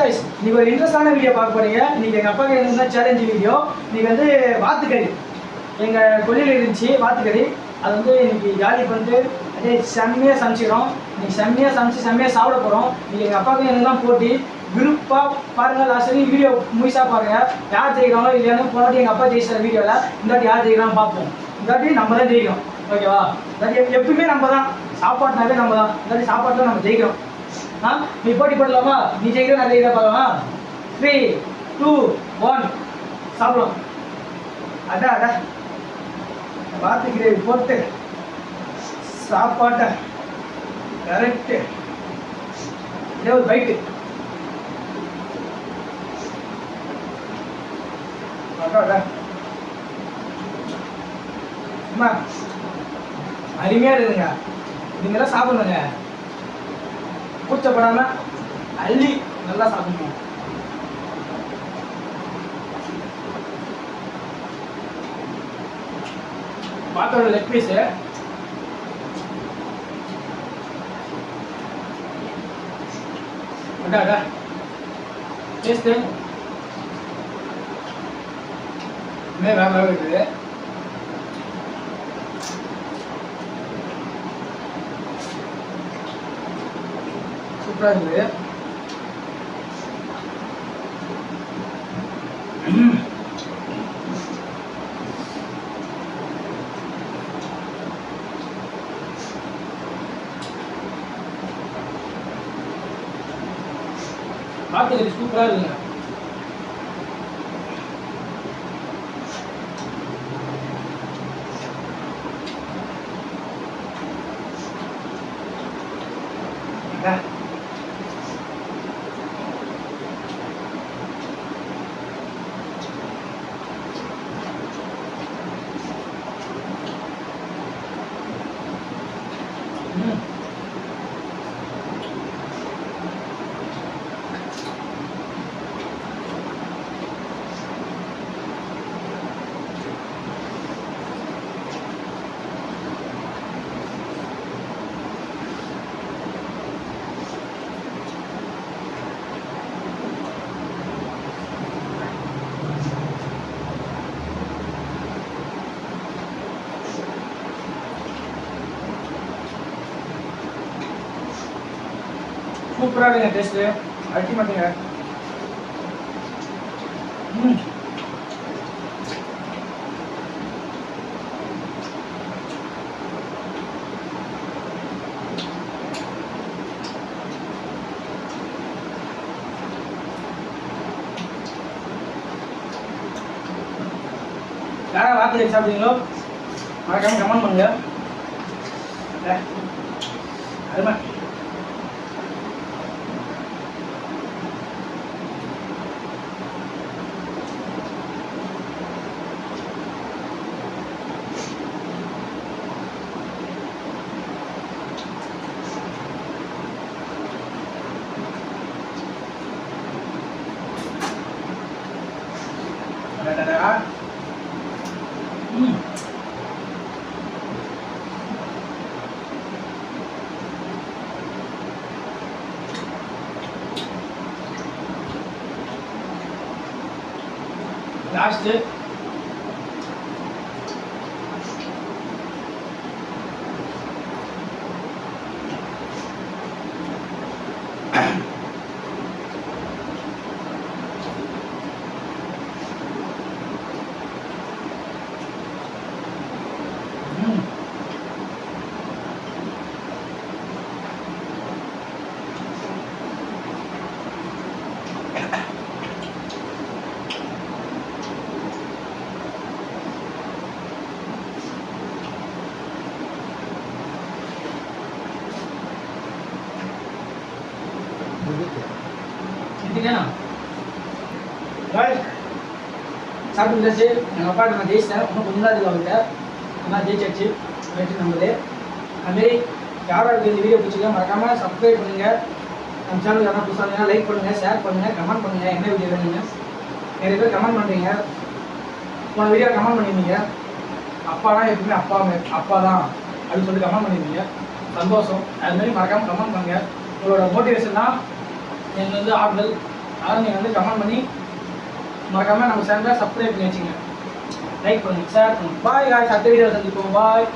Guys இன்னைக்கு ஒரு இன்ட்ரஸ்டான video பார்க்க போறீங்க. இன்னைக்கு எங்க அப்பாக்கு என்ன சேலஞ்ச் வீடியோ. இன்னைக்கு வந்து வாத்துக்கறி எங்க கொல்லையில இருந்துச்சு வாத்துக்கறி. அது வந்து இன்னைக்கு ஜாலி பண்ணிட்டு அதே செம்மையா சமைச்சிக்கிறோம். இன்னைக்கு செம்மையா சமைச்சு செம்மையா சாப்பிட போறோம். இன்னைக்கு எங்க அப்பாவுக்கு எனக்கு தான் போட்டி. குரூப்பா பாருங்க, லாஸ்ட் வரைக்கும் வீடியோ முழுசா பாருங்க. யார் ஜெயிக்கிறாங்களோ இல்லையானு போனாட்டி எங்க அப்பா ஜெயிச்சிற வீடியோல இந்த வாட்டி யார் ஜெயிக்கிறான்னு பார்ப்போம். இந்த வாட்டி நம்ம தான் ஜெயிக்கிறோம், ஓகேவா? எப்பவுமே நம்ம தான், சாப்பாட்டுனாவே நம்ம தான். இந்த வாட்டி சாப்பாட்டுல நம்ம ஜெயிக்கிறோம். நீ போட்டி போடலாமா? நீ ஜெயிக்கிற நான் ஜெயிக்கிற பார்க்கலாம். 3, 2, 1 சாப்பிடலாம். அதான் அதான் வாத்து கிரேவி போட்டு சாப்பாட்டை கரெக்டு இதே ஒரு பைட்டு. அம்மா அருமையா இருக்குதுங்க. நீங்களாம் சாப்பிடணுங்க, கூச்சப்படாம அள்ளி நல்லா சாப்பிடணும். பாத்தோட லெக் பீஸ் டேஸ்ட் வேற லெவல் இருக்குது. சூப்பரா இருக்குது. வாத்துக்கறி சூப்பரா இருக்குங்க. சூப்பரா இருக்குங்க, டேஸ்ட் அல்டிமேட்டுங்க. யாரா வாத்து சாப்பிட்டீங்களோ மறக்காம கமெண்ட் பண்ணுங்க. அருமை. லாஸ்ட் சாப்பிட்டு எங்கள் அப்பாட்ட நான் ஜெயிச்சிட்டேன். இன்னும் கொஞ்சம் தான் இதில் வந்து ஆனால் ஜெயிச்சாச்சு வெற்றி நம்மளே. அதுமாரி யாராவது இந்த வீடியோ பிடிச்சிக்க மறக்காமல் சப்ஸ்கிரைப் பண்ணுங்கள். நம்ம சேனல் யாரா புதுசாக இருந்தீங்கன்னா லைக் பண்ணுங்கள், ஷேர் பண்ணுங்கள், கமெண்ட் பண்ணுங்கள். என்ன வீடியோ வேணுங்க நிறைய பேர் கமெண்ட் பண்ணுறீங்க. போன வீடியோ கமெண்ட் பண்ணியிருந்தீங்க அப்பானா எப்பவுமே அப்பா தான் அப்படின்னு சொல்லி கமெண்ட் பண்ணியிருந்தீங்க. சந்தோஷம். அதுமாரி மறக்காமல் கமெண்ட் பண்ணுங்கள். உங்களோட மோட்டிவேஷன் தான் எனக்கு வந்து ஆறுதல். அதாவது நீங்கள் வந்து கமெண்ட் பண்ணி மறக்காமல் நம்ம சேனலை சப்ஸ்கிரைப் பண்ணி வச்சுங்க. லைக் பண்ணுங்க, ஷேர் பண்ணுங்க. பாய் காய்ஸ், அடுத்த வீடியோ சந்திப்போம். பாய்.